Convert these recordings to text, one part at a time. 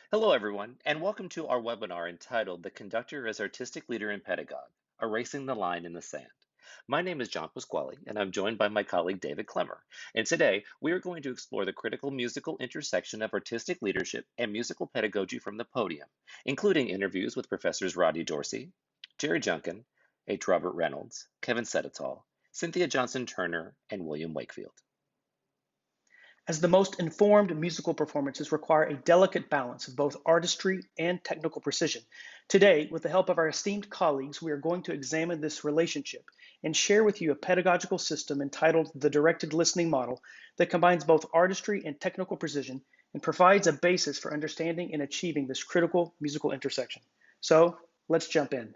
Hello, everyone, and welcome to our webinar entitled The Conductor as Artistic Leader and Pedagogue, Erasing the Line in the Sand. My name is John Pasquale, and I'm joined by my colleague David Clemmer. And today, we are going to explore the critical musical intersection of artistic leadership and musical pedagogy from the podium, including interviews with Professors Roddy Dorsey, Jerry Junkin, H. Robert Reynolds, Kevin Sedetall, Cynthia Johnson-Turner, and William Wakefield. As the most informed musical performances require a delicate balance of both artistry and technical precision. Today, with the help of our esteemed colleagues, we are going to examine this relationship and share with you a pedagogical system entitled the Directed Listening Model that combines both artistry and technical precision and provides a basis for understanding and achieving this critical musical intersection. So, let's jump in.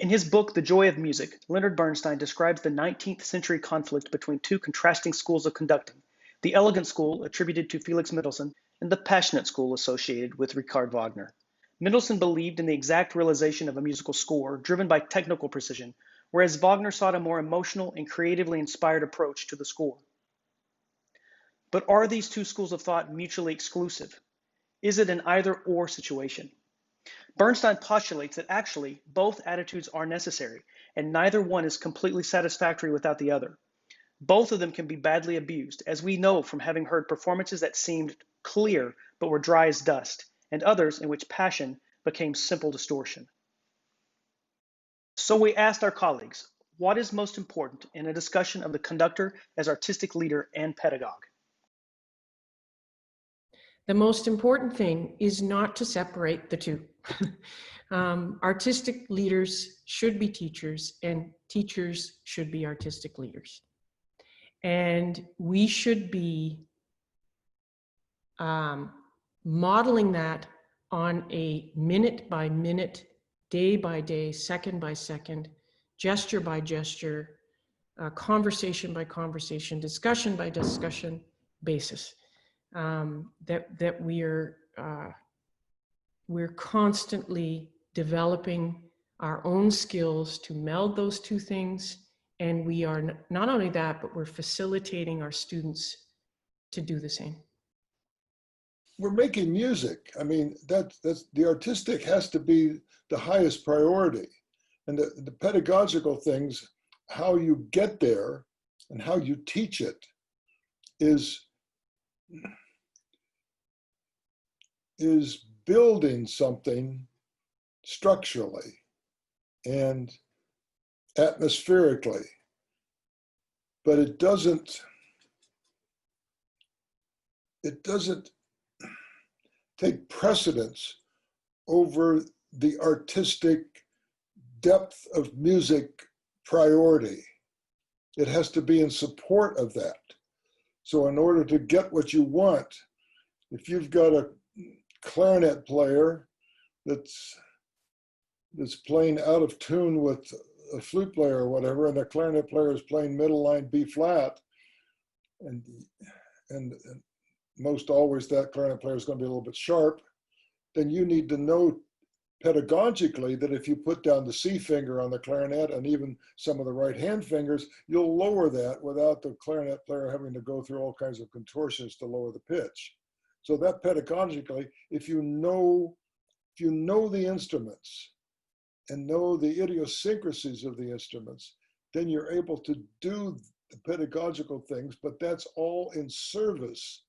In his book, The Joy of Music, Leonard Bernstein describes the 19th century conflict between two contrasting schools of conducting, the elegant school attributed to Felix Mendelssohn and the passionate school associated with Richard Wagner. Mendelssohn believed in the exact realization of a musical score driven by technical precision, whereas Wagner sought a more emotional and creatively inspired approach to the score. But are these two schools of thought mutually exclusive? Is it an either-or situation? Bernstein postulates that actually both attitudes are necessary, and neither one is completely satisfactory without the other. Both of them can be badly abused, as we know from having heard performances that seemed clear but were dry as dust, and others in which passion became simple distortion. So we asked our colleagues, what is most important in a discussion of the conductor as artistic leader and pedagogue? The most important thing is not to separate the two. Artistic leaders should be teachers, and teachers should be artistic leaders. And we should be modeling that on a minute by minute, day by day, second by second, gesture by gesture, conversation by conversation, discussion by discussion basis. That we're constantly developing our own skills to meld those two things, and we are not only that, but we're facilitating our students to do the same. We're making music. I mean, that's the artistic has to be the highest priority, and the pedagogical things, how you get there and how you teach it is building something structurally and atmospherically, but it doesn't take precedence over the artistic depth of music priority. It has to be in support of that. So in order to get what you want, if you've got a clarinet player that's playing out of tune with a flute player or whatever, and the clarinet player is playing middle line B flat, and most always that clarinet player is going to be a little bit sharp, then you need to know pedagogically that if you put down the C finger on the clarinet and even some of the right hand fingers, you'll lower that without the clarinet player having to go through all kinds of contortions to lower the pitch. So that pedagogically, if you know the instruments and know the idiosyncrasies of the instruments, then you're able to do the pedagogical things, but that's all in service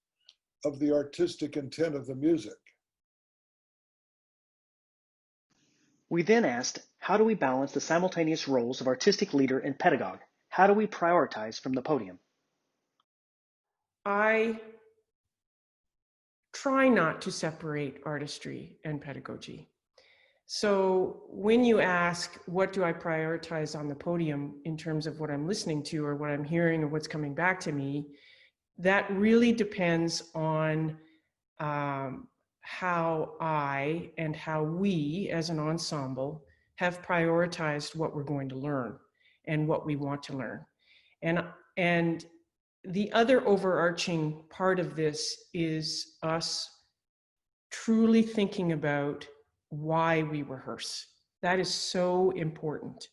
of the artistic intent of the music. We then asked, how do we balance the simultaneous roles of artistic leader and pedagogue? How do we prioritize from the podium? I try not to separate artistry and pedagogy. So when you ask, what do I prioritize on the podium in terms of what I'm listening to or what I'm hearing or what's coming back to me, that really depends on how I and how we as an ensemble have prioritized what we're going to learn and what we want to learn. And the other overarching part of this is us truly thinking about why we rehearse. That is so important.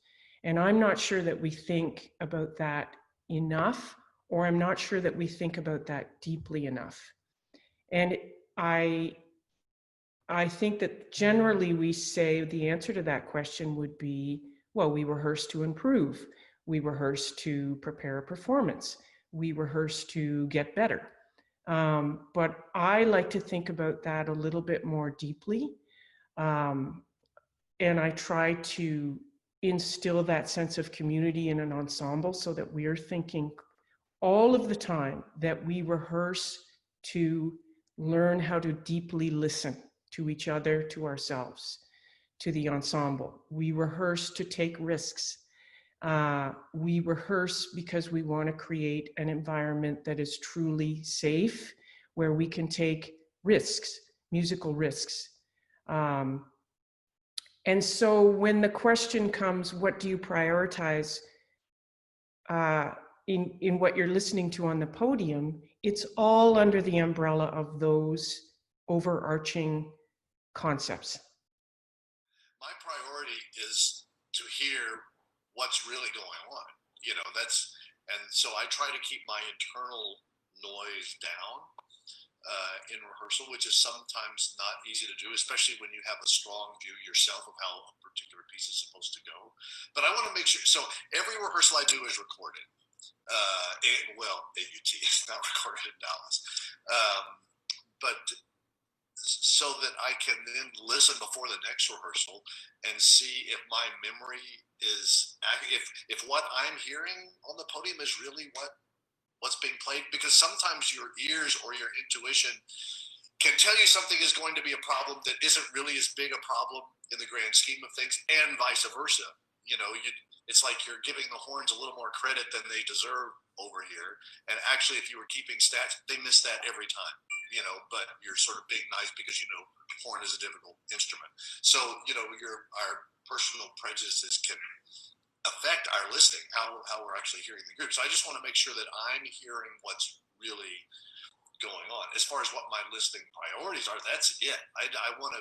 And I'm not sure that we think about that enough, or I'm not sure that we think about that deeply enough. And I think that generally we say the answer to that question would be, well, we rehearse to improve. We rehearse to prepare a performance. We rehearse to get better. But I like to think about that a little bit more deeply. And I try to instill that sense of community in an ensemble so that we are thinking all of the time that we rehearse to learn how to deeply listen to each other, to ourselves, to the ensemble. We rehearse to take risks. We rehearse because we want to create an environment that is truly safe, where we can take risks, musical risks. And so when the question comes, what do you prioritize in what you're listening to on the podium, it's all under the umbrella of those overarching concepts. My priority is to hear what's really going on. And so I try to keep my internal noise down in rehearsal, which is sometimes not easy to do, especially when you have a strong view yourself of how a particular piece is supposed to go. But I want to make sure, so every rehearsal I do is recorded. At UT, it's not recorded in Dallas. But so that I can then listen before the next rehearsal and see if my memory is, if what I'm hearing on the podium is really what's being played, because sometimes your ears or your intuition can tell you something is going to be a problem that isn't really as big a problem in the grand scheme of things, and vice versa. It's like you're giving the horns a little more credit than they deserve over here. And actually, if you were keeping stats, they miss that every time, but you're sort of being nice because, horn is a difficult instrument. So, our personal prejudices can affect our listening, how we're actually hearing the group. So I just want to make sure that I'm hearing what's really going on. As far as what my listening priorities are, that's it. I want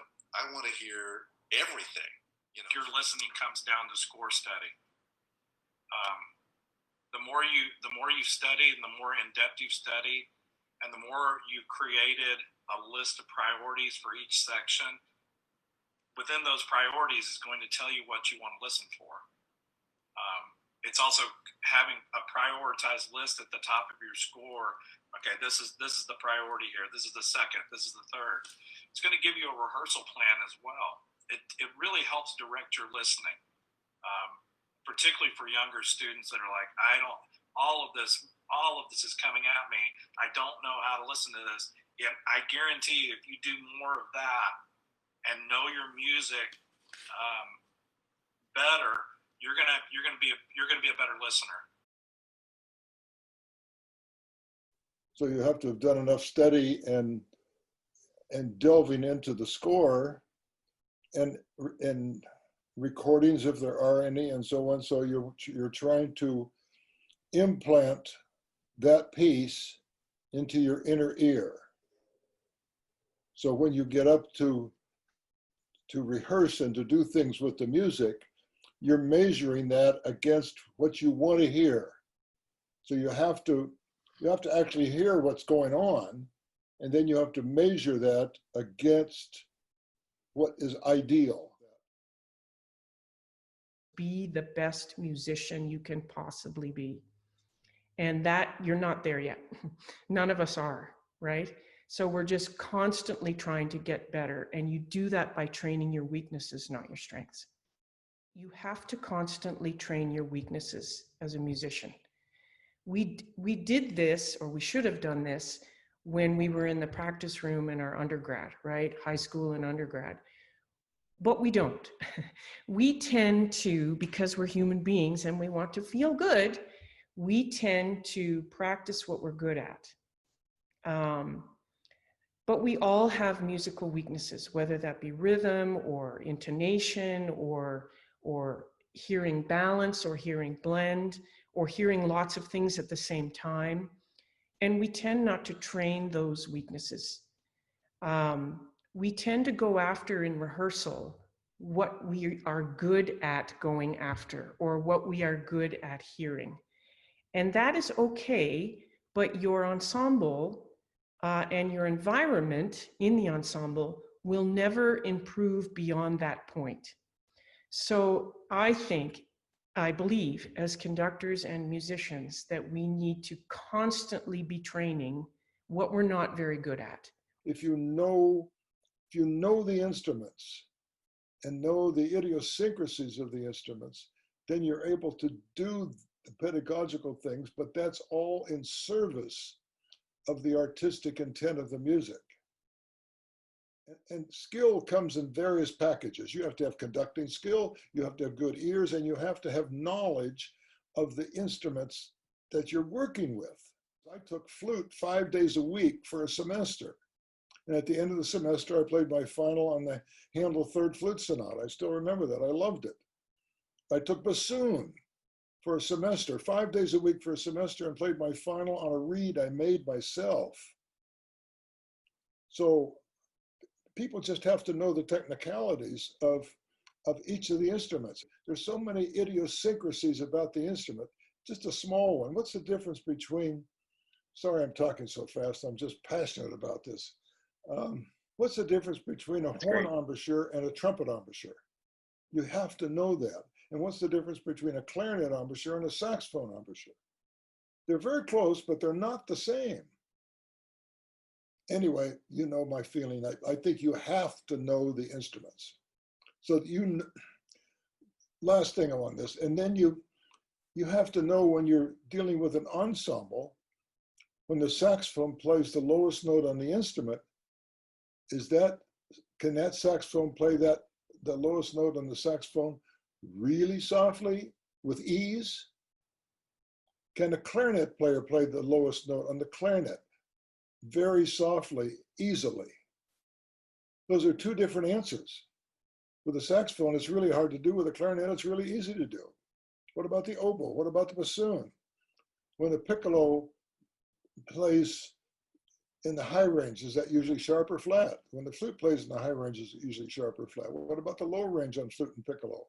to hear everything. Your listening comes down to score study. The more you study, and the more in depth you've studied, and the more you've created a list of priorities for each section, within those priorities is going to tell you what you want to listen for. It's also having a prioritized list at the top of your score. Okay, this is the priority here. This is the second. This is the third. It's going to give you a rehearsal plan as well. It really helps direct your listening, particularly for younger students that are like, all of this is coming at me. I don't know how to listen to this. Yet I guarantee you, if you do more of that and know your music better, you're gonna be a better listener. So you have to have done enough study and delving into the score and recordings, if there are any, and so on. So you're trying to implant that piece into your inner ear. So when you get up to rehearse and to do things with the music, you're measuring that against what you want to hear. So you have to actually hear what's going on, and then you have to measure that against what is ideal. Be the best musician you can possibly be. And that you're not there yet. None of us are, right? So we're just constantly trying to get better. And you do that by training your weaknesses, not your strengths. You have to constantly train your weaknesses as a musician. We did this, or we should have done this, when we were in the practice room in our undergrad, right? High school and undergrad. But we don't. We tend to, because we're human beings and we want to feel good, we tend to practice what we're good at. But we all have musical weaknesses, whether that be rhythm or intonation or hearing balance or hearing blend or hearing lots of things at the same time. And we tend not to train those weaknesses. We tend to go after in rehearsal what we are good at going after or what we are good at hearing. And that is okay, but your ensemble and your environment in the ensemble will never improve beyond that point. So I believe as conductors and musicians that we need to constantly be training what we're not very good at. If you know the instruments and know the idiosyncrasies of the instruments, then you're able to do the pedagogical things, but that's all in service of the artistic intent of the music. And skill comes in various packages. You have to have conducting skill, you have to have good ears, and you have to have knowledge of the instruments that you're working with. I took flute 5 days a week for a semester. And at the end of the semester, I played my final on the Handel Third Flute Sonata. I still remember that. I loved it. I took bassoon for a semester, 5 days a week for a semester, and played my final on a reed I made myself. So people just have to know the technicalities of each of the instruments. There's so many idiosyncrasies about the instrument, just a small one. What's the difference between, sorry, I'm talking so fast, I'm just passionate about this. What's the difference between a horn embouchure and a trumpet embouchure? You have to know that. And what's the difference between a clarinet embouchure and a saxophone embouchure? They're very close, but they're not the same. Anyway, you know my feeling. I think you have to know the instruments. So last thing on this, and then you have to know when you're dealing with an ensemble, when the saxophone plays the lowest note on the instrument, can that saxophone play the lowest note on the saxophone really softly with ease? Can a clarinet player play the lowest note on the clarinet very softly, easily? Those are two different answers. With a saxophone, it's really hard to do. With a clarinet, it's really easy to do. What about the oboe? What about the bassoon? When the piccolo plays in the high range, is that usually sharp or flat? When the flute plays in the high range, is it usually sharp or flat? What about the low range on flute and piccolo?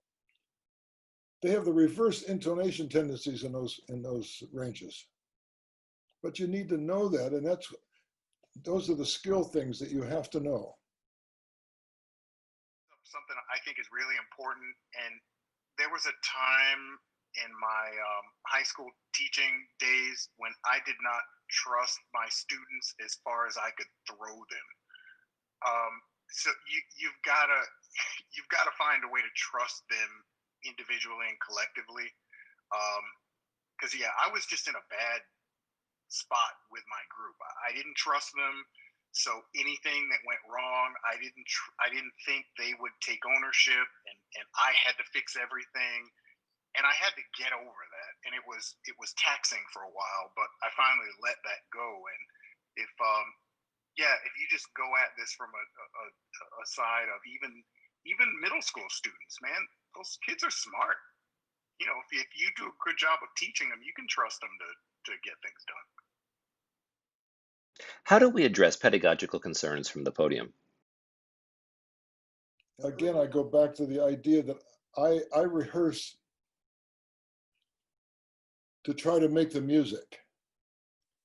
They have the reverse intonation tendencies in those ranges. But you need to know that, and those are the skill things that you have to know. Something I think is really important, and there was a time in my high school teaching days when I did not trust my students as far as I could throw them. So you've got to find a way to trust them individually and collectively. Because I was just in a bad spot with my group. I didn't trust them. So anything that went wrong, I didn't think they would take ownership, and I had to fix everything. And I had to get over that, and it was taxing for a while, but I finally let that go. And if you just go at this from a side of even middle school students, man, those kids are smart. You know, if you do a good job of teaching them, you can trust them to get things done. How do we address pedagogical concerns from the podium? Again, I go back to the idea that I rehearse to try to make the music.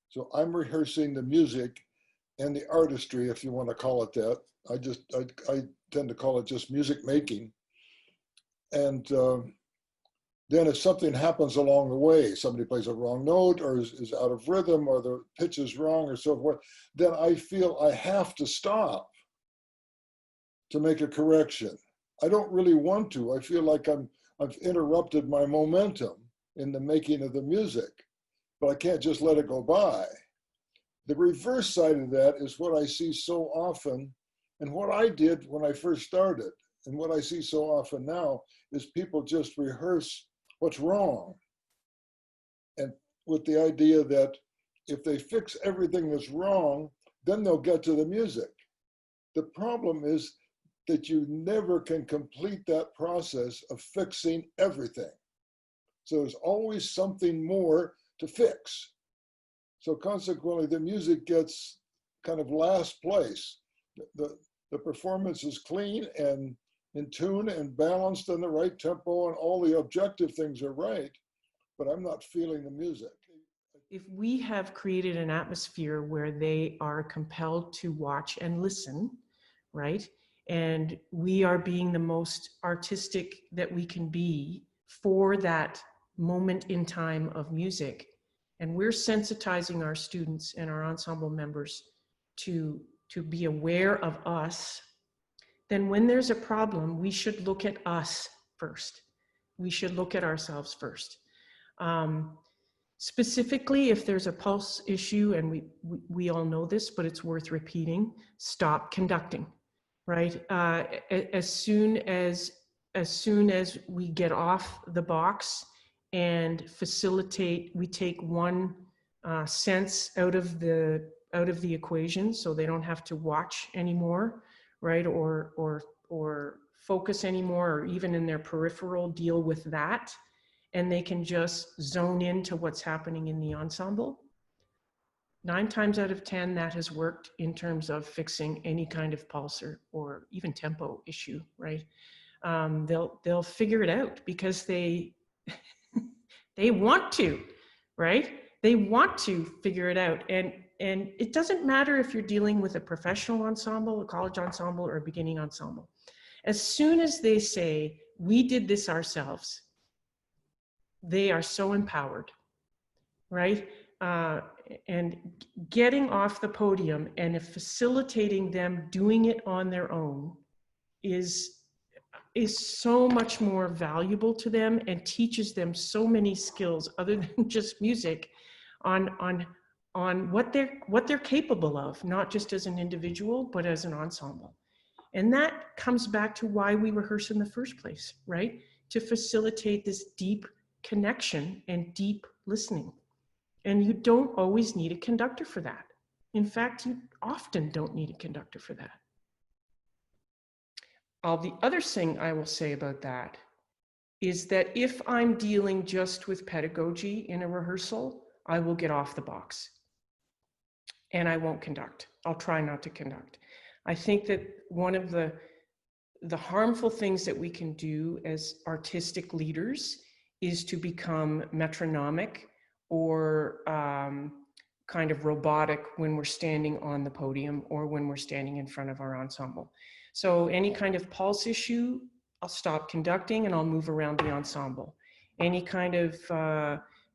So I'm rehearsing the music and the artistry, if you want to call it that. I tend to call it just music making. And then if something happens along the way, somebody plays a wrong note or is out of rhythm or the pitch is wrong or so forth, then I feel I have to stop to make a correction. I don't really want to. I feel like I've interrupted my momentum in the making of the music, but I can't just let it go by. The reverse side of that is what I see so often, and what I did when I first started, and what I see so often now is people just rehearse what's wrong. And with the idea that if they fix everything that's wrong, then they'll get to the music. The problem is that you never can complete that process of fixing everything. So there's always something more to fix. So consequently, the music gets kind of last place. The performance is clean and in tune and balanced in the right tempo, and all the objective things are right, but I'm not feeling the music. if we have created an atmosphere where they are compelled to watch and listen, right? And we are being the most artistic that we can be for that moment in time of music. And we're sensitizing our students and our ensemble members to be aware of us. Then when there's a problem, we should look at us first. We should look at ourselves first. Specifically, if there's a pulse issue, and we all know this, but it's worth repeating, stop conducting, right? As soon as we get off the box and facilitate, we take one sense out of the equation, so they don't have to watch anymore, right? Or focus anymore, or even in their peripheral deal with that, and they can just zone into what's happening in the ensemble. 9 times out of 10, that has worked in terms of fixing any kind of pulse or even tempo issue, right? They'll figure it out because they want to, right? They want to figure it out. And it doesn't matter if you're dealing with a professional ensemble, a college ensemble, or a beginning ensemble. As soon as they say, we did this ourselves, they are so empowered, right? And getting off the podium and facilitating them doing it on their own is so much more valuable to them and teaches them so many skills other than just music on what they're capable of, not just as an individual, but as an ensemble. And that comes back to why we rehearse in the first place, right? To facilitate this deep connection and deep listening. And you don't always need a conductor for that. In fact, you often don't need a conductor for that. The other thing I will say about that is that if I'm dealing just with pedagogy in a rehearsal, I will get off the box and I won't conduct. I'll try not to conduct. I think that one of the harmful things that we can do as artistic leaders is to become metronomic or kind of robotic when we're standing on the podium or when we're standing in front of our ensemble. So any kind of pulse issue, I'll stop conducting and I'll move around the ensemble. Any kind of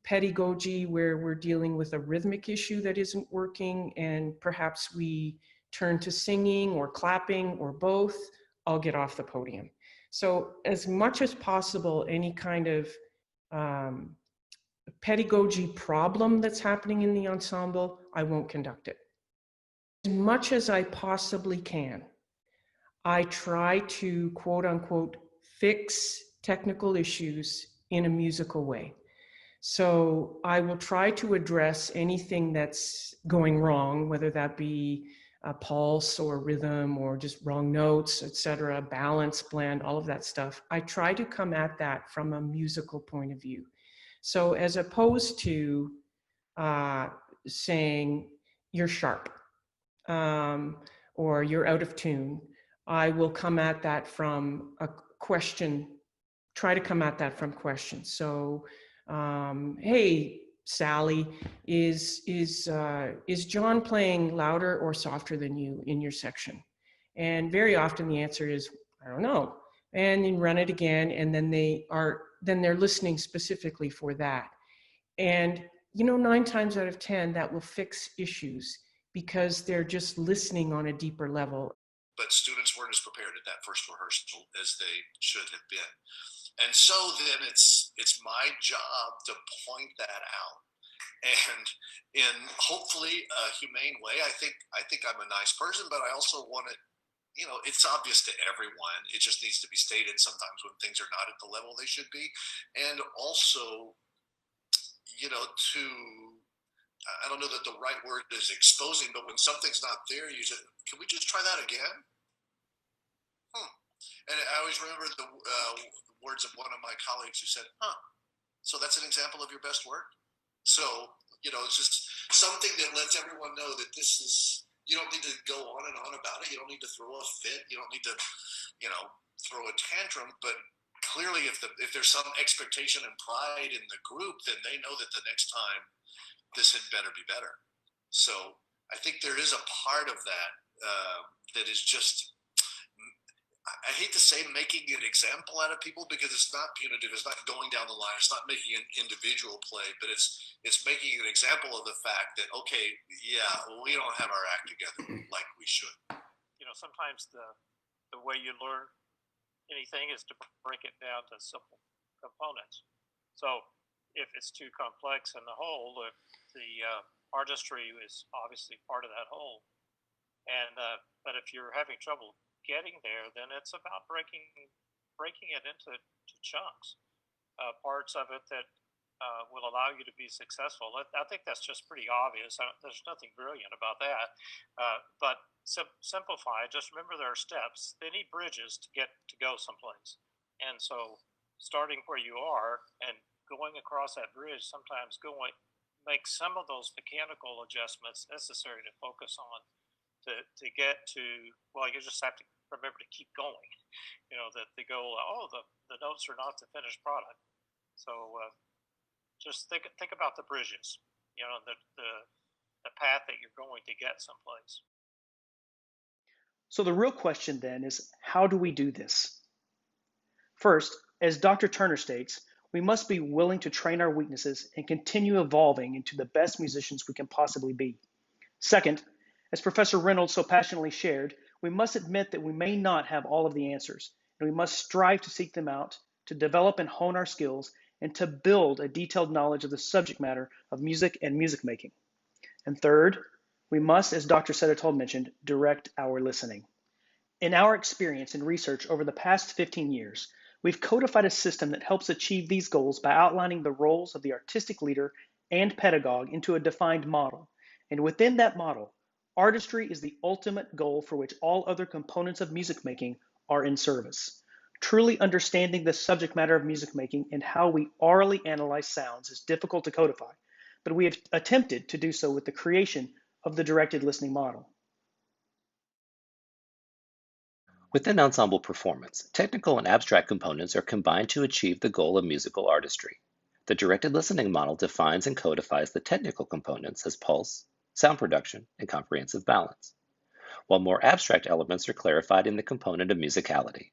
pedagogy where we're dealing with a rhythmic issue that isn't working and perhaps we turn to singing or clapping or both, I'll get off the podium. So as much as possible, any kind of pedagogy problem that's happening in the ensemble, I won't conduct it. As much as I possibly can, I try to, quote unquote, fix technical issues in a musical way. So I will try to address anything that's going wrong, whether that be a pulse or rhythm or just wrong notes, etc., balance, blend, all of that stuff. I try to come at that from a musical point of view. So as opposed to saying you're sharp or you're out of tune, I will come at that from a question, try to come at that from questions. So, hey, Sally, is John playing louder or softer than you in your section? And very often the answer is, I don't know. And then run it again, and then they're listening specifically for that. And 9 times out of 10, that will fix issues because they're just listening on a deeper level. But students weren't as prepared at that first rehearsal as they should have been. And so then it's my job to point that out. And in hopefully a humane way, I think I'm a nice person, but I also want it, it's obvious to everyone. It just needs to be stated sometimes when things are not at the level they should be. And also, I don't know that the right word is exposing, but when something's not there, you say, can we just try that again? And I always remember the words of one of my colleagues who said, so that's an example of your best work? So, it's just something that lets everyone know that this is, you don't need to go on and on about it. You don't need to throw a fit. You don't need to, throw a tantrum, but clearly, if there's some expectation and pride in the group, then they know that the next time this had better be better. So I think there is a part of that that is just, I hate to say making an example out of people, because it's not punitive, it's not going down the line, it's not making an individual play, but it's making an example of the fact that, okay, yeah, we don't have our act together like we should. Sometimes the way you learn anything is to break it down to simple components. So if it's too complex in the whole, the artistry is obviously part of that whole. And but if you're having trouble getting there, then it's about breaking it into chunks, parts of it that will allow you to be successful. I think that's just pretty obvious. There's nothing brilliant about that. But simplify. Just remember there are steps. They need bridges to go someplace. And so starting where you are and going across that bridge, sometimes make some of those mechanical adjustments necessary to focus on to get to, well, you just have to remember to keep going. That the goal, the notes are not the finished product. So just think about the bridges, the path that you're going to get someplace. So the real question then is, how do we do this? First, as Dr. Turner states, we must be willing to train our weaknesses and continue evolving into the best musicians we can possibly be. Second, as Professor Reynolds so passionately shared, we must admit that we may not have all of the answers, and we must strive to seek them out, to develop and hone our skills, and to build a detailed knowledge of the subject matter of music and music making. And third, we must, as Dr. Sedetold mentioned, direct our listening. In our experience and research over the past 15 years, we've codified a system that helps achieve these goals by outlining the roles of the artistic leader and pedagogue into a defined model. And within that model, artistry is the ultimate goal for which all other components of music making are in service. Truly understanding the subject matter of music making and how we aurally analyze sounds is difficult to codify, but we have attempted to do so with the creation of the directed listening model. Within ensemble performance, technical and abstract components are combined to achieve the goal of musical artistry. The directed listening model defines and codifies the technical components as pulse, sound production, and comprehensive balance, while more abstract elements are clarified in the component of musicality.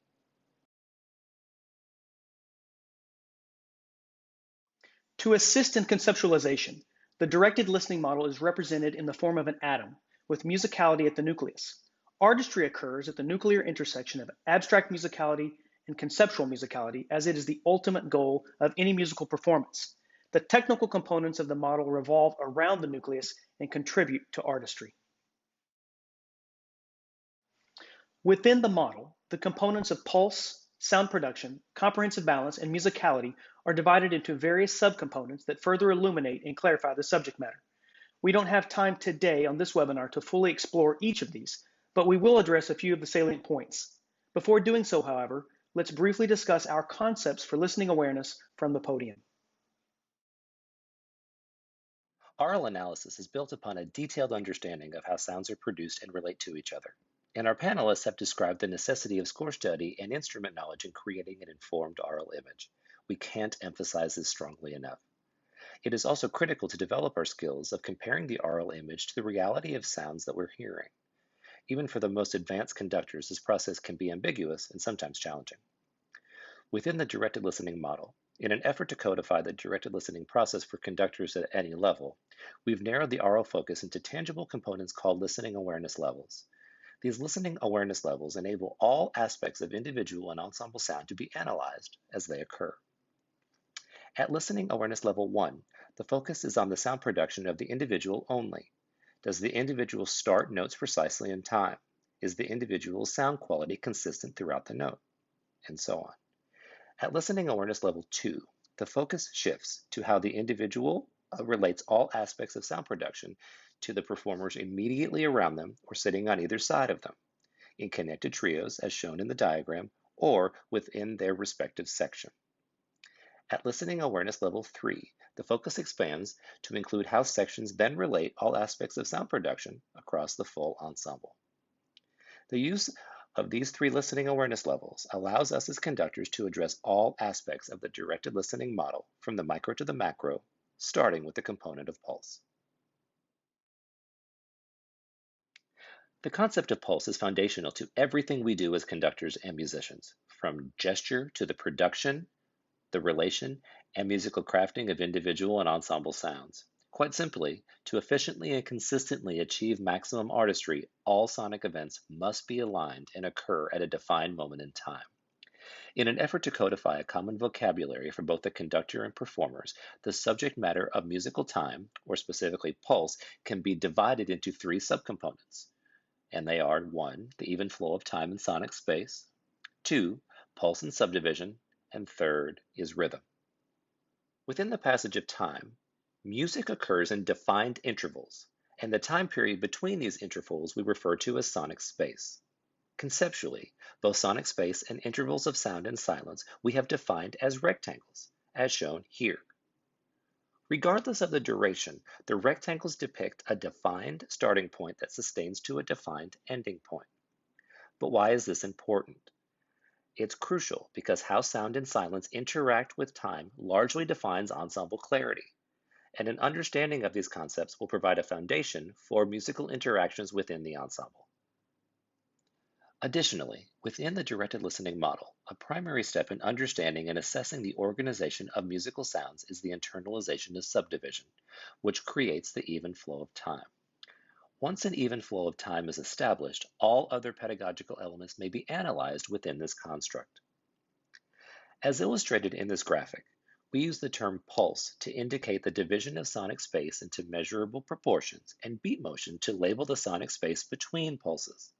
To assist in conceptualization, the directed listening model is represented in the form of an atom, with musicality at the nucleus. Artistry occurs at the nuclear intersection of abstract musicality and conceptual musicality, as it is the ultimate goal of any musical performance. The technical components of the model revolve around the nucleus and contribute to artistry. Within the model, the components of pulse, sound production, comprehensive balance, and musicality are divided into various subcomponents that further illuminate and clarify the subject matter. We don't have time today on this webinar to fully explore each of these, but we will address a few of the salient points. Before doing so, however, let's briefly discuss our concepts for listening awareness from the podium. Aural analysis is built upon a detailed understanding of how sounds are produced and relate to each other. And our panelists have described the necessity of score study and instrument knowledge in creating an informed aural image. We can't emphasize this strongly enough. It is also critical to develop our skills of comparing the aural image to the reality of sounds that we're hearing. Even for the most advanced conductors, this process can be ambiguous and sometimes challenging. Within the directed listening model, in an effort to codify the directed listening process for conductors at any level, we've narrowed the aural focus into tangible components called listening awareness levels. These listening awareness levels enable all aspects of individual and ensemble sound to be analyzed as they occur. At listening awareness level 1, the focus is on the sound production of the individual only. Does the individual start notes precisely in time? Is the individual's sound quality consistent throughout the note? And so on. At listening awareness level 2, the focus shifts to how the individual relates all aspects of sound production to the performers immediately around them or sitting on either side of them, in connected trios as shown in the diagram, or within their respective section. At listening awareness level 3, the focus expands to include how sections then relate all aspects of sound production across the full ensemble. The use of these three listening awareness levels allows us as conductors to address all aspects of the directed listening model from the micro to the macro, starting with the component of pulse. The concept of pulse is foundational to everything we do as conductors and musicians, from gesture to the production, the relation, and musical crafting of individual and ensemble sounds. Quite simply, to efficiently and consistently achieve maximum artistry, all sonic events must be aligned and occur at a defined moment in time. In an effort to codify a common vocabulary for both the conductor and performers, the subject matter of musical time, or specifically pulse, can be divided into three subcomponents. And they are 1, the even flow of time and sonic space, 2, pulse and subdivision, and 3rd is rhythm. Within the passage of time, music occurs in defined intervals, and the time period between these intervals we refer to as sonic space. Conceptually, both sonic space and intervals of sound and silence we have defined as rectangles, as shown here. Regardless of the duration, the rectangles depict a defined starting point that sustains to a defined ending point. But why is this important? It's crucial because how sound and silence interact with time largely defines ensemble clarity, and an understanding of these concepts will provide a foundation for musical interactions within the ensemble. Additionally, within the directed listening model, a primary step in understanding and assessing the organization of musical sounds is the internalization of subdivision, which creates the even flow of time. Once an even flow of time is established, all other pedagogical elements may be analyzed within this construct. As illustrated in this graphic, we use the term pulse to indicate the division of sonic space into measurable proportions and beat motion to label the sonic space between pulses.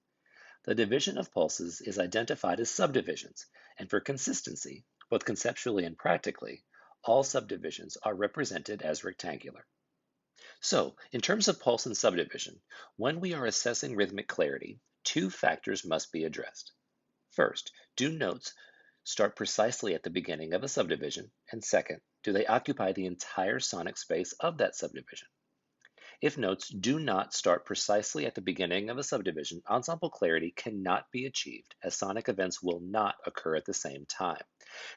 The division of pulses is identified as subdivisions, and for consistency, both conceptually and practically, all subdivisions are represented as rectangular. So, in terms of pulse and subdivision, when we are assessing rhythmic clarity, two factors must be addressed. First, do notes start precisely at the beginning of a subdivision? And second, do they occupy the entire sonic space of that subdivision? If notes do not start precisely at the beginning of a subdivision, ensemble clarity cannot be achieved, as sonic events will not occur at the same time.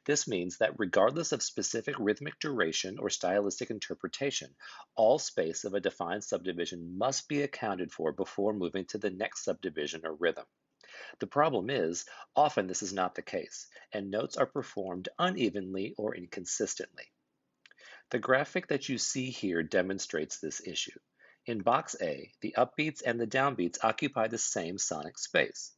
This means that regardless of specific rhythmic duration or stylistic interpretation, all space of a defined subdivision must be accounted for before moving to the next subdivision or rhythm. The problem is, often this is not the case, and notes are performed unevenly or inconsistently. The graphic that you see here demonstrates this issue. In box A, the upbeats and the downbeats occupy the same sonic space.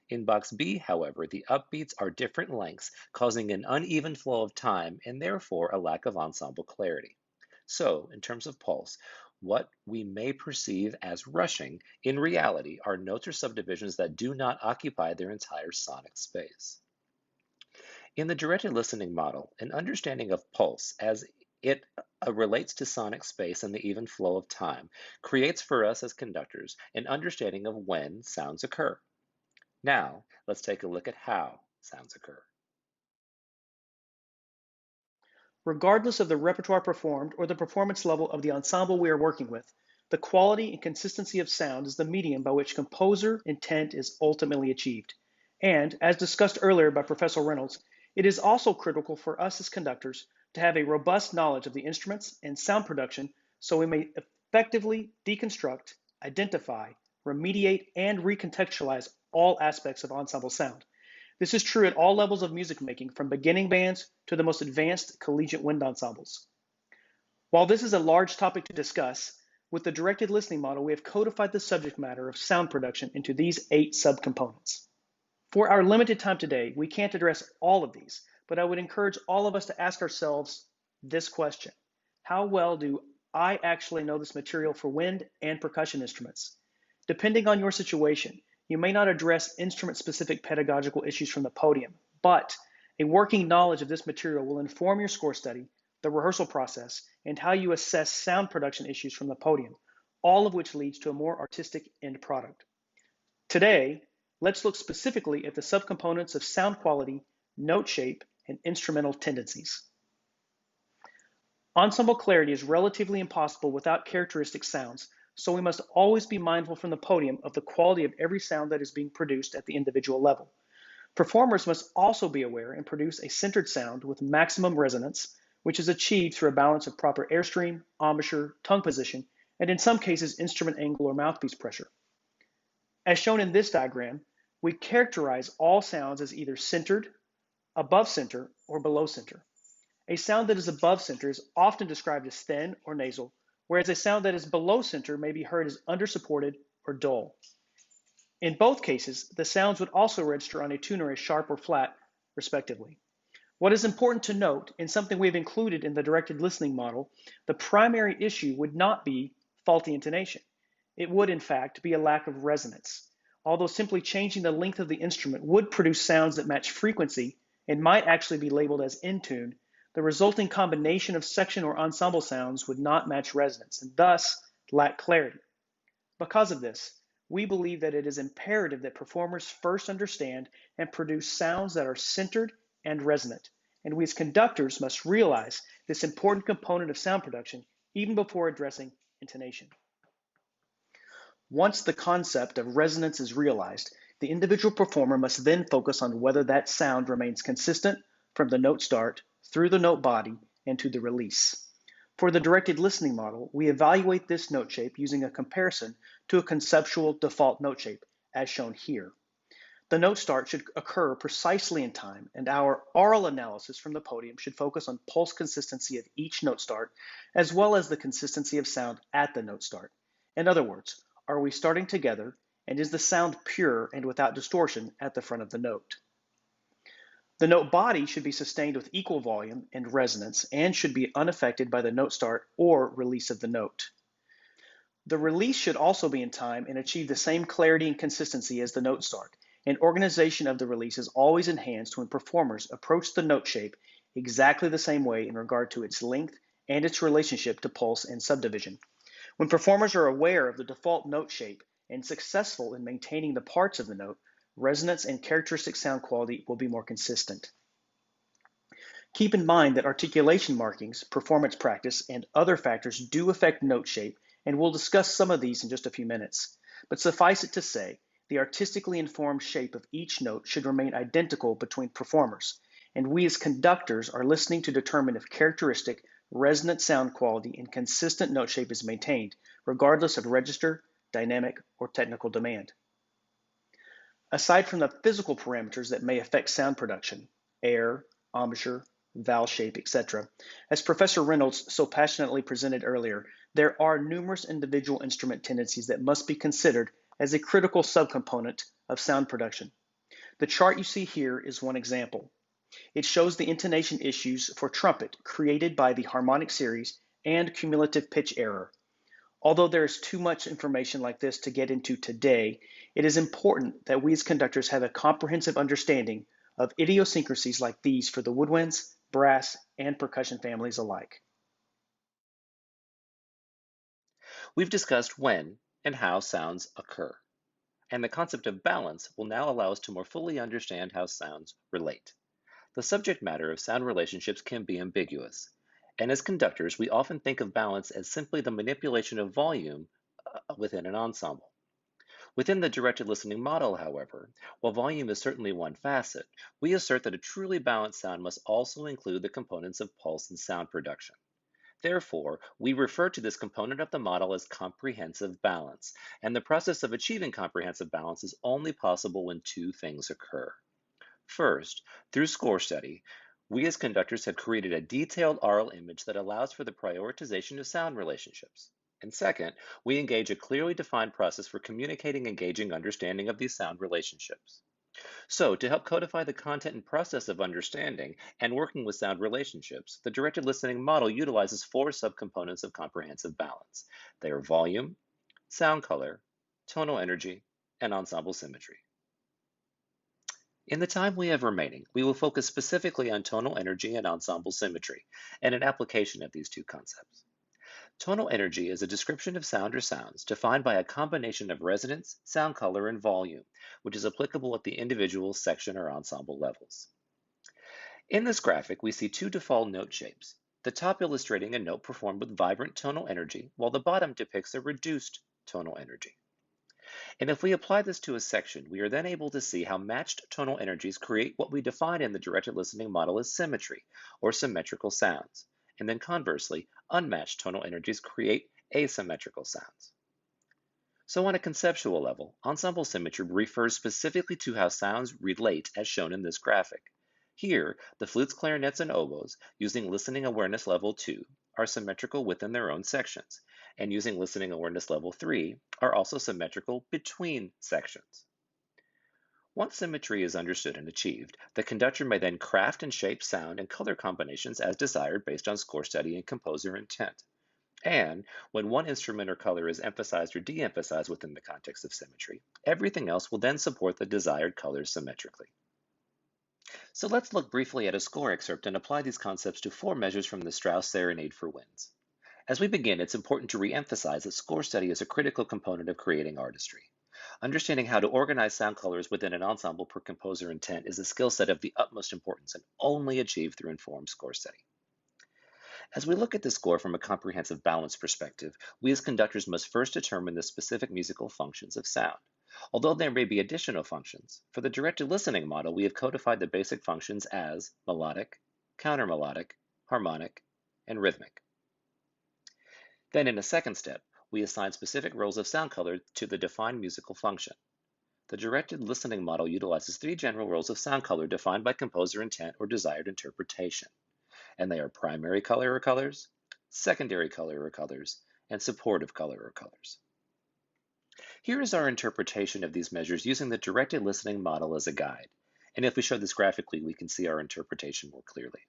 In box B, however, the upbeats are different lengths, causing an uneven flow of time and therefore a lack of ensemble clarity. So, in terms of pulse, what we may perceive as rushing, in reality, are notes or subdivisions that do not occupy their entire sonic space. In the directed listening model, an understanding of pulse as it relates to sonic space and the even flow of time creates for us as conductors an understanding of when sounds occur. Now, let's take a look at how sounds occur. Regardless of the repertoire performed or the performance level of the ensemble we are working with, the quality and consistency of sound is the medium by which composer intent is ultimately achieved. And, as discussed earlier by Professor Reynolds, it is also critical for us as conductors to have a robust knowledge of the instruments and sound production so we may effectively deconstruct, identify, remediate, and recontextualize all aspects of ensemble sound. This is true at all levels of music making, from beginning bands to the most advanced collegiate wind ensembles. While this is a large topic to discuss, with the directed listening model, we have codified the subject matter of sound production into these 8 subcomponents. For our limited time today, we can't address all of these, but I would encourage all of us to ask ourselves this question: how well do I actually know this material for wind and percussion instruments? Depending on your situation, you may not address instrument-specific pedagogical issues from the podium, but a working knowledge of this material will inform your score study, the rehearsal process, and how you assess sound production issues from the podium, all of which leads to a more artistic end product. Today, let's look specifically at the subcomponents of sound quality, note shape, and instrumental tendencies. Ensemble clarity is relatively impossible without characteristic sounds, so we must always be mindful from the podium of the quality of every sound that is being produced at the individual level. Performers must also be aware and produce a centered sound with maximum resonance, which is achieved through a balance of proper airstream, embouchure, tongue position, and in some cases, instrument angle or mouthpiece pressure. As shown in this diagram, we characterize all sounds as either centered, above center, or below center. A sound that is above center is often described as thin or nasal, whereas a sound that is below center may be heard as undersupported or dull. In both cases, the sounds would also register on a tuner as sharp or flat, respectively. What is important to note, and something we've included in the directed listening model, the primary issue would not be faulty intonation. It would, in fact, be a lack of resonance. Although simply changing the length of the instrument would produce sounds that match frequency and might actually be labeled as in tune, the resulting combination of section or ensemble sounds would not match resonance and thus lack clarity. Because of this, we believe that it is imperative that performers first understand and produce sounds that are centered and resonant, and we as conductors must realize this important component of sound production even before addressing intonation. Once the concept of resonance is realized, the individual performer must then focus on whether that sound remains consistent from the note start through the note body and to the release. For the directed listening model, we evaluate this note shape using a comparison to a conceptual default note shape, as shown here. The note start should occur precisely in time, and our oral analysis from the podium should focus on pulse consistency of each note start, as well as the consistency of sound at the note start. In other words, are we starting together, and is the sound pure and without distortion at the front of the note? The note body should be sustained with equal volume and resonance and should be unaffected by the note start or release of the note. The release should also be in time and achieve the same clarity and consistency as the note start, and organization of the release is always enhanced when performers approach the note shape exactly the same way in regard to its length and its relationship to pulse and subdivision. When performers are aware of the default note shape and successful in maintaining the parts of the note, resonance and characteristic sound quality will be more consistent. Keep in mind that articulation markings, performance practice, and other factors do affect note shape, and we'll discuss some of these in just a few minutes. But suffice it to say, the artistically informed shape of each note should remain identical between performers, and we as conductors are listening to determine if characteristic, resonant sound quality and consistent note shape is maintained, regardless of register, dynamic, or technical demand. Aside from the physical parameters that may affect sound production, air, embouchure, vowel shape, etc., as Professor Reynolds so passionately presented earlier, there are numerous individual instrument tendencies that must be considered as a critical subcomponent of sound production. The chart you see here is one example. It shows the intonation issues for trumpet created by the harmonic series and cumulative pitch error. Although there is too much information like this to get into today, it is important that we as conductors have a comprehensive understanding of idiosyncrasies like these for the woodwinds, brass, and percussion families alike. We've discussed when and how sounds occur, and the concept of balance will now allow us to more fully understand how sounds relate. The subject matter of sound relationships can be ambiguous, and as conductors, we often think of balance as simply the manipulation of volume within an ensemble. Within the directed listening model, however, while volume is certainly one facet, we assert that a truly balanced sound must also include the components of pulse and sound production. Therefore, we refer to this component of the model as comprehensive balance, and the process of achieving comprehensive balance is only possible when two things occur. First, through score study, we as conductors have created a detailed oral image that allows for the prioritization of sound relationships. And second, we engage a clearly defined process for communicating engaging understanding of these sound relationships. So, to help codify the content and process of understanding and working with sound relationships, the directed listening model utilizes four subcomponents of comprehensive balance. They are volume, sound color, tonal energy, and ensemble symmetry. In the time we have remaining, we will focus specifically on tonal energy and ensemble symmetry, and an application of these two concepts. Tonal energy is a description of sound or sounds defined by a combination of resonance, sound color, and volume, which is applicable at the individual section or ensemble levels. In this graphic, we see two default note shapes, the top illustrating a note performed with vibrant tonal energy, while the bottom depicts a reduced tonal energy. And if we apply this to a section, we are then able to see how matched tonal energies create what we define in the directed listening model as symmetry, or symmetrical sounds. And then conversely, unmatched tonal energies create asymmetrical sounds. So on a conceptual level, ensemble symmetry refers specifically to how sounds relate as shown in this graphic. Here, the flutes, clarinets, and oboes, using listening awareness level 2, are symmetrical within their own sections, and using listening awareness level 3 are also symmetrical between sections. Once symmetry is understood and achieved, the conductor may then craft and shape sound and color combinations as desired based on score study and composer intent. And when one instrument or color is emphasized or de-emphasized within the context of symmetry, everything else will then support the desired colors symmetrically. So let's look briefly at a score excerpt and apply these concepts to 4 measures from the Strauss Serenade for Winds. As we begin, it's important to re-emphasize that score study is a critical component of creating artistry. Understanding how to organize sound colors within an ensemble per composer intent is a skill set of the utmost importance and only achieved through informed score study. As we look at the score from a comprehensive balance perspective, we as conductors must first determine the specific musical functions of sound. Although there may be additional functions, for the directed listening model, we have codified the basic functions as melodic, countermelodic, harmonic, and rhythmic. Then in a second step, we assign specific roles of sound color to the defined musical function. The directed listening model utilizes 3 general roles of sound color defined by composer intent or desired interpretation, and they are primary color or colors, secondary color or colors, and supportive color or colors. Here is our interpretation of these measures using the directed listening model as a guide, and if we show this graphically, we can see our interpretation more clearly.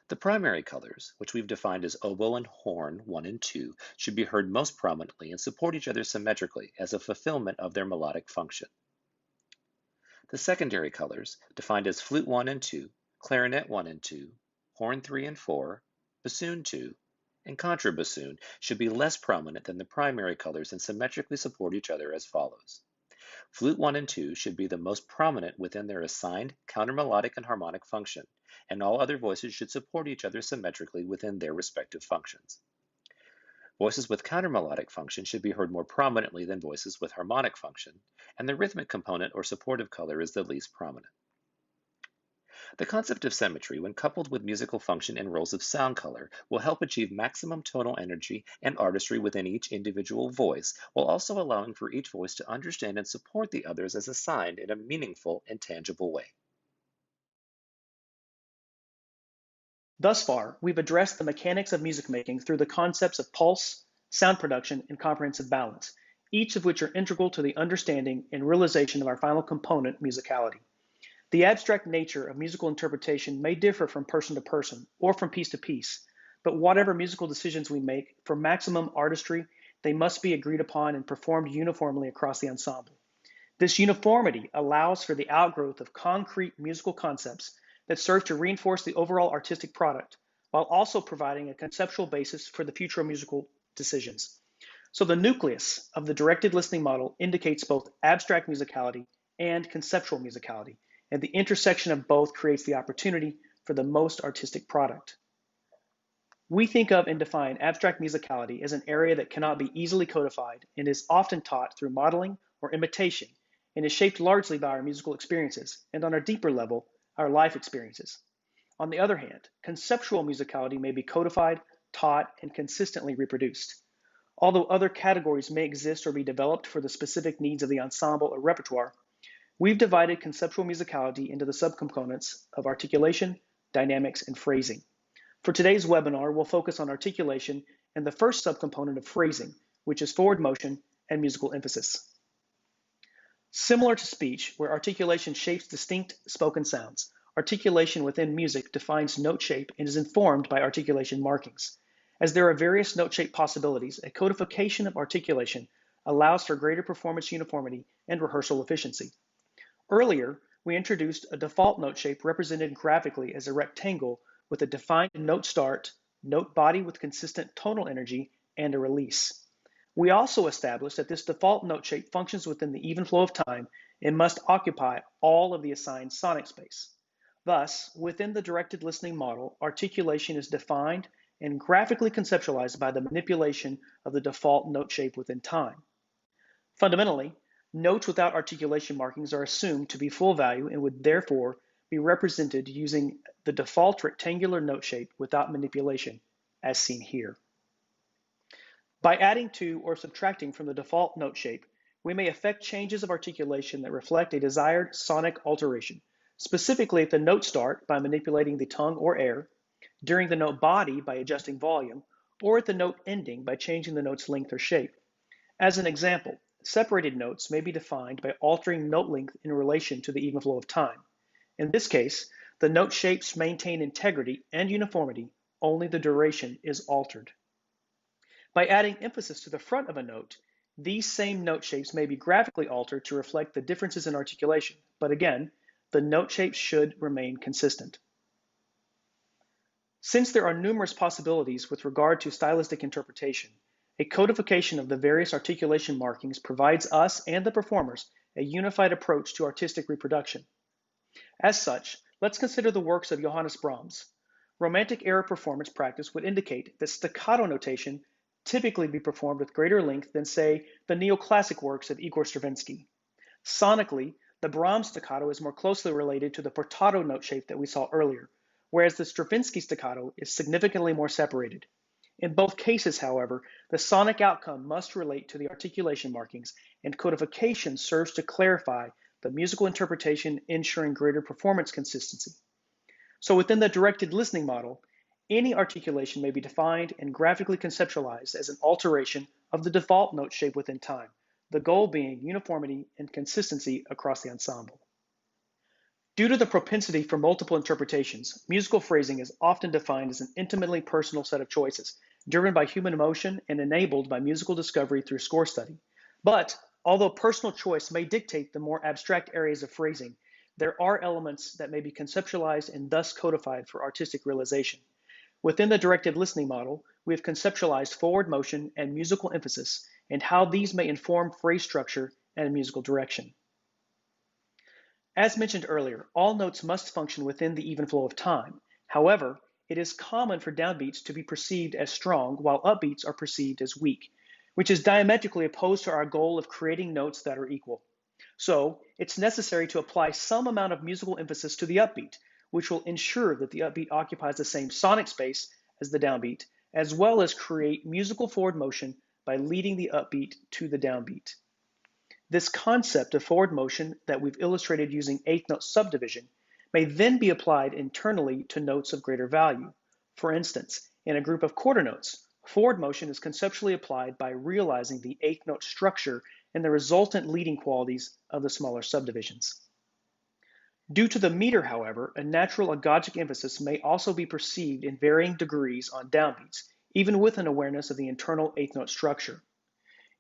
The primary colors, which we've defined as oboe and horn 1 and 2, should be heard most prominently and support each other symmetrically as a fulfillment of their melodic function. The secondary colors, defined as flute 1 and 2, clarinet 1 and 2, horn 3 and 4, bassoon 2, and contrabassoon, should be less prominent than the primary colors and symmetrically support each other as follows. Flute 1 and 2 should be the most prominent within their assigned countermelodic and harmonic function, and all other voices should support each other symmetrically within their respective functions. Voices with countermelodic function should be heard more prominently than voices with harmonic function, and the rhythmic component or supportive color is the least prominent. The concept of symmetry, when coupled with musical function and roles of sound color, will help achieve maximum tonal energy and artistry within each individual voice, while also allowing for each voice to understand and support the others as assigned in a meaningful and tangible way. Thus far, we've addressed the mechanics of music making through the concepts of pulse, sound production, and comprehensive balance, each of which are integral to the understanding and realization of our final component, musicality. The abstract nature of musical interpretation may differ from person to person or from piece to piece, but whatever musical decisions we make for maximum artistry, they must be agreed upon and performed uniformly across the ensemble. This uniformity allows for the outgrowth of concrete musical concepts that serve to reinforce the overall artistic product, while also providing a conceptual basis for the future musical decisions. So the nucleus of the directed listening model indicates both abstract musicality and conceptual musicality, and the intersection of both creates the opportunity for the most artistic product. We think of and define abstract musicality as an area that cannot be easily codified and is often taught through modeling or imitation, and is shaped largely by our musical experiences, and on a deeper level, our life experiences. On the other hand, conceptual musicality may be codified, taught, and consistently reproduced. Although other categories may exist or be developed for the specific needs of the ensemble or repertoire, we've divided conceptual musicality into the subcomponents of articulation, dynamics, and phrasing. For today's webinar, we'll focus on articulation and the first subcomponent of phrasing, which is forward motion and musical emphasis. Similar to speech, where articulation shapes distinct spoken sounds, articulation within music defines note shape and is informed by articulation markings. As there are various note shape possibilities, a codification of articulation allows for greater performance uniformity and rehearsal efficiency. Earlier, we introduced a default note shape represented graphically as a rectangle with a defined note start, note body with consistent tonal energy, and a release. We also established that this default note shape functions within the even flow of time and must occupy all of the assigned sonic space. Thus, within the directed listening model, articulation is defined and graphically conceptualized by the manipulation of the default note shape within time. Fundamentally, notes without articulation markings are assumed to be full value and would therefore be represented using the default rectangular note shape without manipulation, as seen here. By adding to or subtracting from the default note shape, we may effect changes of articulation that reflect a desired sonic alteration, specifically at the note start by manipulating the tongue or air, during the note body by adjusting volume, or at the note ending by changing the note's length or shape. As an example, separated notes may be defined by altering note length in relation to the even flow of time. In this case, the note shapes maintain integrity and uniformity, only the duration is altered. By adding emphasis to the front of a note, these same note shapes may be graphically altered to reflect the differences in articulation, but again, the note shapes should remain consistent. Since there are numerous possibilities with regard to stylistic interpretation, a codification of the various articulation markings provides us and the performers a unified approach to artistic reproduction. As such, let's consider the works of Johannes Brahms. Romantic era performance practice would indicate that staccato notation typically be performed with greater length than, say, the neoclassic works of Igor Stravinsky. Sonically, the Brahms staccato is more closely related to the portato note shape that we saw earlier, whereas the Stravinsky staccato is significantly more separated. In both cases, however, the sonic outcome must relate to the articulation markings, and codification serves to clarify the musical interpretation, ensuring greater performance consistency. So within the directed listening model, any articulation may be defined and graphically conceptualized as an alteration of the default note shape within time, the goal being uniformity and consistency across the ensemble. Due to the propensity for multiple interpretations, musical phrasing is often defined as an intimately personal set of choices, driven by human emotion and enabled by musical discovery through score study. But although personal choice may dictate the more abstract areas of phrasing, there are elements that may be conceptualized and thus codified for artistic realization. Within the directed listening model, we have conceptualized forward motion and musical emphasis and how these may inform phrase structure and musical direction. As mentioned earlier, all notes must function within the even flow of time. However, it is common for downbeats to be perceived as strong while upbeats are perceived as weak, which is diametrically opposed to our goal of creating notes that are equal. So, it's necessary to apply some amount of musical emphasis to the upbeat, which will ensure that the upbeat occupies the same sonic space as the downbeat, as well as create musical forward motion by leading the upbeat to the downbeat. This concept of forward motion that we've illustrated using eighth note subdivision may then be applied internally to notes of greater value. For instance, in a group of quarter notes, forward motion is conceptually applied by realizing the eighth note structure and the resultant leading qualities of the smaller subdivisions. Due to the meter, however, a natural agogic emphasis may also be perceived in varying degrees on downbeats, even with an awareness of the internal eighth note structure.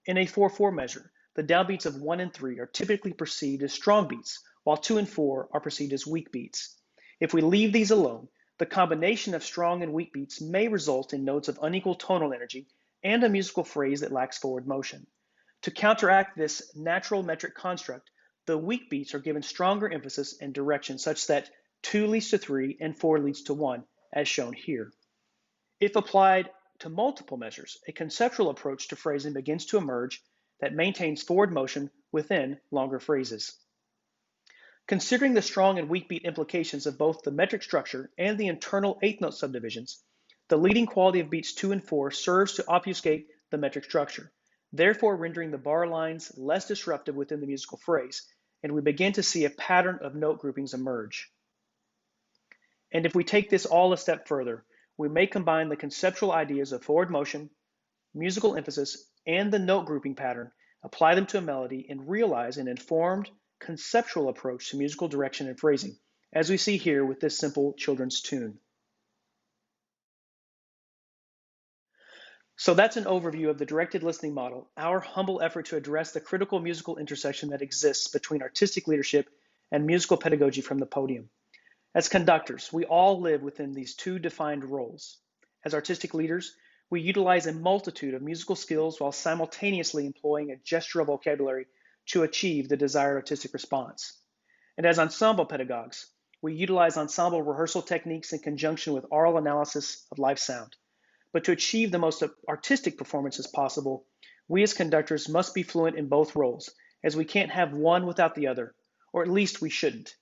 In a 4/4 measure, the downbeats of 1 and 3 are typically perceived as strong beats, while 2 and 4 are perceived as weak beats. If we leave these alone, the combination of strong and weak beats may result in notes of unequal tonal energy and a musical phrase that lacks forward motion. To counteract this natural metric construct, the weak beats are given stronger emphasis and direction such that 2 leads to 3 and 4 leads to 1, as shown here. If applied to multiple measures, a conceptual approach to phrasing begins to emerge that maintains forward motion within longer phrases. Considering the strong and weak beat implications of both the metric structure and the internal eighth note subdivisions, the leading quality of beats 2 and 4 serves to obfuscate the metric structure, therefore rendering the bar lines less disruptive within the musical phrase, and we begin to see a pattern of note groupings emerge. And if we take this all a step further, we may combine the conceptual ideas of forward motion, musical emphasis, and the note grouping pattern, apply them to a melody, and realize an informed, conceptual approach to musical direction and phrasing, as we see here with this simple children's tune. So that's an overview of the directed listening model, our humble effort to address the critical musical intersection that exists between artistic leadership and musical pedagogy from the podium. As conductors, we all live within these two defined roles. As artistic leaders, we utilize a multitude of musical skills while simultaneously employing a gestural vocabulary to achieve the desired artistic response. And as ensemble pedagogues, we utilize ensemble rehearsal techniques in conjunction with aural analysis of live sound. But to achieve the most artistic performances possible, we as conductors must be fluent in both roles, as we can't have one without the other, or at least we shouldn't.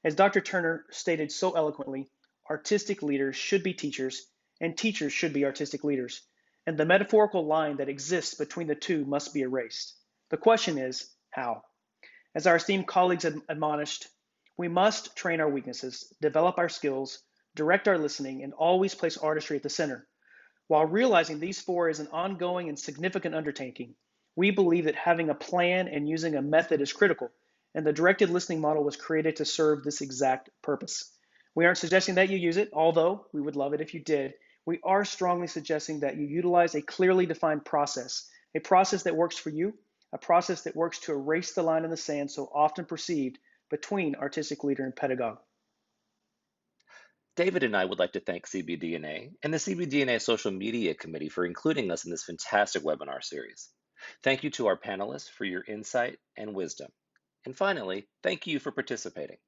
As Dr. Turner stated so eloquently, artistic leaders should be teachers, and teachers should be artistic leaders, and the metaphorical line that exists between the two must be erased. The question is, how? As our esteemed colleagues admonished, we must train our weaknesses, develop our skills, direct our listening, and always place artistry at the center. While realizing these four is an ongoing and significant undertaking, we believe that having a plan and using a method is critical, and the directed listening model was created to serve this exact purpose. We aren't suggesting that you use it, although we would love it if you did. We are strongly suggesting that you utilize a clearly defined process, a process that works for you, a process that works to erase the line in the sand so often perceived between artistic leader and pedagogue. David and I would like to thank CBDNA and the CBDNA Social Media Committee for including us in this fantastic webinar series. Thank you to our panelists for your insight and wisdom. And finally, thank you for participating.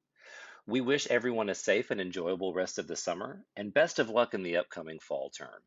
We wish everyone a safe and enjoyable rest of the summer and best of luck in the upcoming fall term.